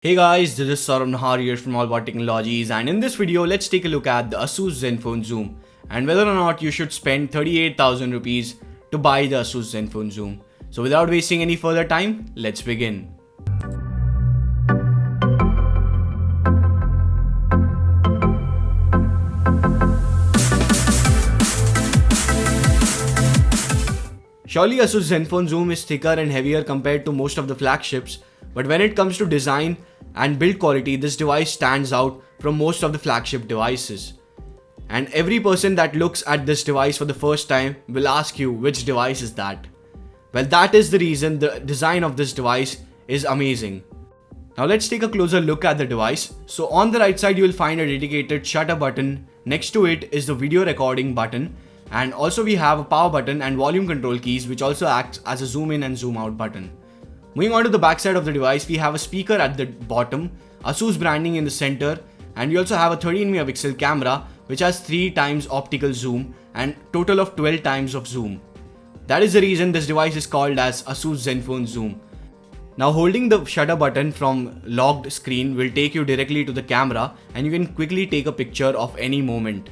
Hey guys, this is Saurabh Nahar here from All About Technologies, and in this video let's take a look at the Asus Zenfone Zoom and whether or not you should spend 38,000 rupees to buy the Asus Zenfone Zoom. So without wasting any further time, let's begin. Surely Asus Zenfone Zoom is thicker and heavier compared to most of the flagships, but when it comes to design and build quality, this device stands out from most of the flagship devices. And every person that looks at this device for the first time will ask you which device is that. Well, that is the reason the design of this device is amazing. Now let's take a closer look at the device. So on the right side you will find a dedicated shutter button. Next to it is the video recording button, and also we have a power button and volume control keys, which also acts as a zoom in and zoom out button. Moving on to the back side of the device, we have a speaker at the bottom, Asus branding in the center, and we also have a 13 megapixel camera which has 3 times optical zoom and total of 12 times of zoom. That is the reason this device is called as Asus Zenfone Zoom. Now holding the shutter button from locked screen will take you directly to the camera, and you can quickly take a picture of any moment.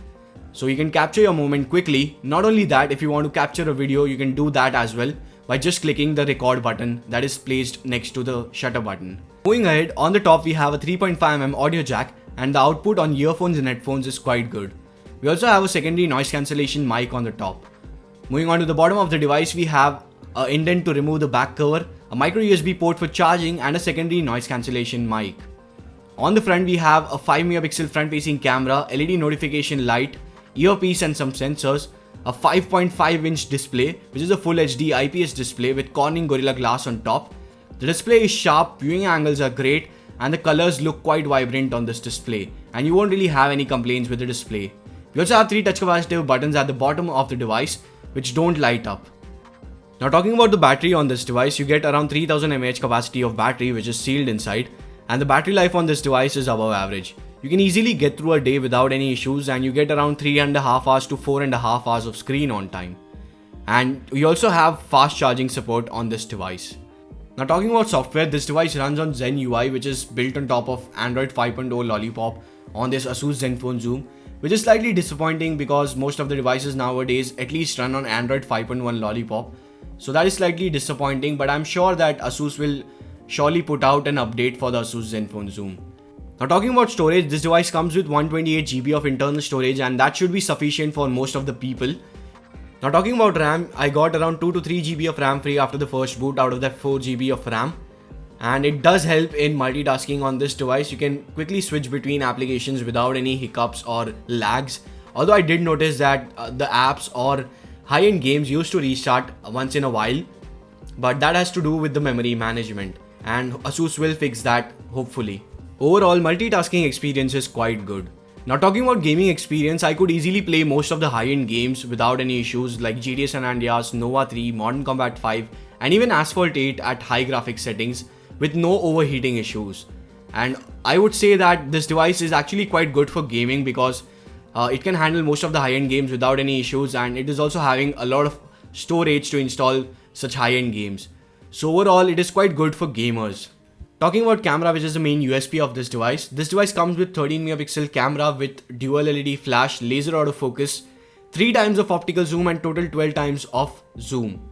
So you can capture your moment quickly. Not only that, if you want to capture a video, you can do that as well by just clicking the record button that is placed next to the shutter button. Moving ahead, on the top we have a 3.5mm audio jack, and the output on earphones and headphones is quite good. We also have a secondary noise cancellation mic on the top. Moving on to the bottom of the device, we have an indent to remove the back cover, a micro USB port for charging, and a secondary noise cancellation mic. On the front we have a 5 megapixel front facing camera, LED notification light, earpiece and some sensors, a 5.5-inch display which is a full HD IPS display with Corning Gorilla Glass on top. The display is sharp, viewing angles are great, and the colors look quite vibrant on this display, and you won't really have any complaints with the display. We also have 3 touch capacitive buttons at the bottom of the device which don't light up. Now talking about the battery on this device, you get around 3000 mAh capacity of battery which is sealed inside, and the battery life on this device is above average. You can easily get through a day without any issues, and you get around 3.5 hours to 4.5 hours of screen on time. And we also have fast charging support on this device. Now talking about software, this device runs on Zen UI, which is built on top of Android 5.0 Lollipop on this Asus Zenfone Zoom, which is slightly disappointing because most of the devices nowadays at least run on Android 5.1 Lollipop. So that is slightly disappointing, but I'm sure that Asus will surely put out an update for the Asus Zenfone Zoom. Now talking about storage, this device comes with 128GB of internal storage, and that should be sufficient for most of the people. Now talking about RAM, I got around 2 to 3GB of RAM free after the first boot out of that 4GB of RAM. And it does help in multitasking on this device. You can quickly switch between applications without any hiccups or lags. Although I did notice that the apps or high-end games used to restart once in a while. But that has to do with the memory management, and Asus will fix that hopefully. Overall, multitasking experience is quite good. Now talking about gaming experience, I could easily play most of the high-end games without any issues like GTA San Andreas, Nova 3, Modern Combat 5, and even Asphalt 8 at high graphics settings with no overheating issues. And I would say that this device is actually quite good for gaming because it can handle most of the high-end games without any issues, and it is also having a lot of storage to install such high-end games. So overall, it is quite good for gamers. Talking about camera, which is the main USP of this device comes with 13 megapixel camera with dual LED flash, laser autofocus, 3 times of optical zoom, and total 12 times of zoom.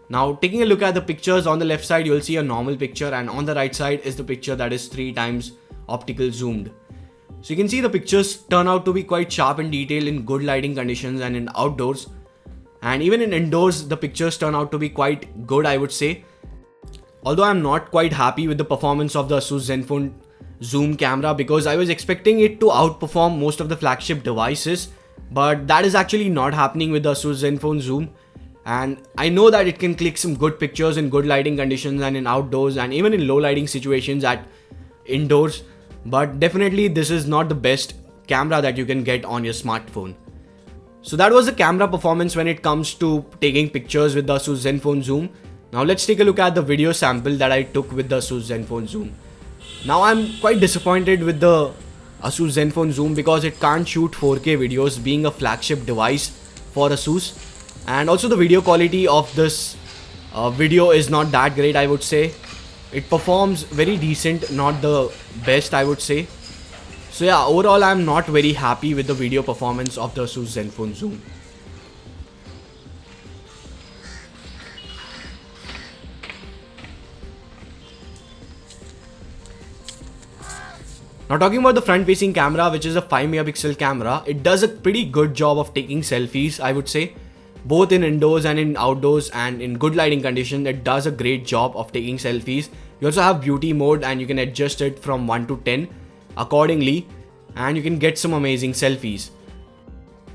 Now taking a look at the pictures, on the left side you'll see a normal picture, and on the right side is the picture that is 3 times optical zoomed. So you can see the pictures turn out to be quite sharp and detailed in good lighting conditions and in outdoors. And even in indoors, the pictures turn out to be quite good, I would say. Although I'm not quite happy with the performance of the Asus Zenfone Zoom camera because I was expecting it to outperform most of the flagship devices, but that is actually not happening with the Asus Zenfone Zoom. And I know that it can click some good pictures in good lighting conditions and in outdoors and even in low lighting situations at indoors, but definitely this is not the best camera that you can get on your smartphone. So that was the camera performance when it comes to taking pictures with the Asus Zenfone Zoom. Now let's take a look at the video sample that I took with the Asus Zenfone Zoom. Now I'm quite disappointed with the Asus Zenfone Zoom because it can't shoot 4K videos, being a flagship device for Asus. And also the video quality of this video is not that great, I would say. It performs very decent, not the best I would say. So yeah, overall I'm not very happy with the video performance of the Asus Zenfone Zoom. Now talking about the front facing camera, which is a 5 megapixel camera, it does a pretty good job of taking selfies, I would say. Both in indoors and in outdoors and in good lighting condition, it does a great job of taking selfies. You also have beauty mode and you can adjust it from 1 to 10 accordingly, and you can get some amazing selfies.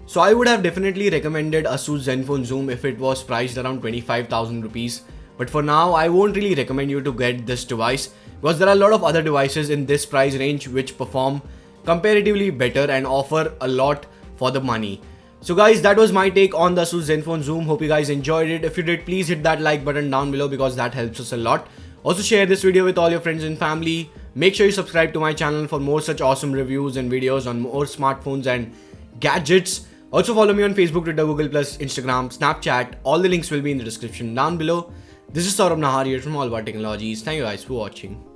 So I would have definitely recommended Asus Zenfone Zoom if it was priced around 25,000 rupees. But for now, I won't really recommend you to get this device because there are a lot of other devices in this price range which perform comparatively better and offer a lot for the money. So guys, that was my take on the Asus Zenfone Zoom. Hope you guys enjoyed it. If you did, please hit that like button down below because that helps us a lot. Also share this video with all your friends and family. Make sure you subscribe to my channel for more such awesome reviews and videos on more smartphones and gadgets. Also follow me on Facebook, Twitter, Google+, Instagram, Snapchat. All the links will be in the description down below. This is Saurabh Nahar here from All About Technologies. Thank you guys for watching.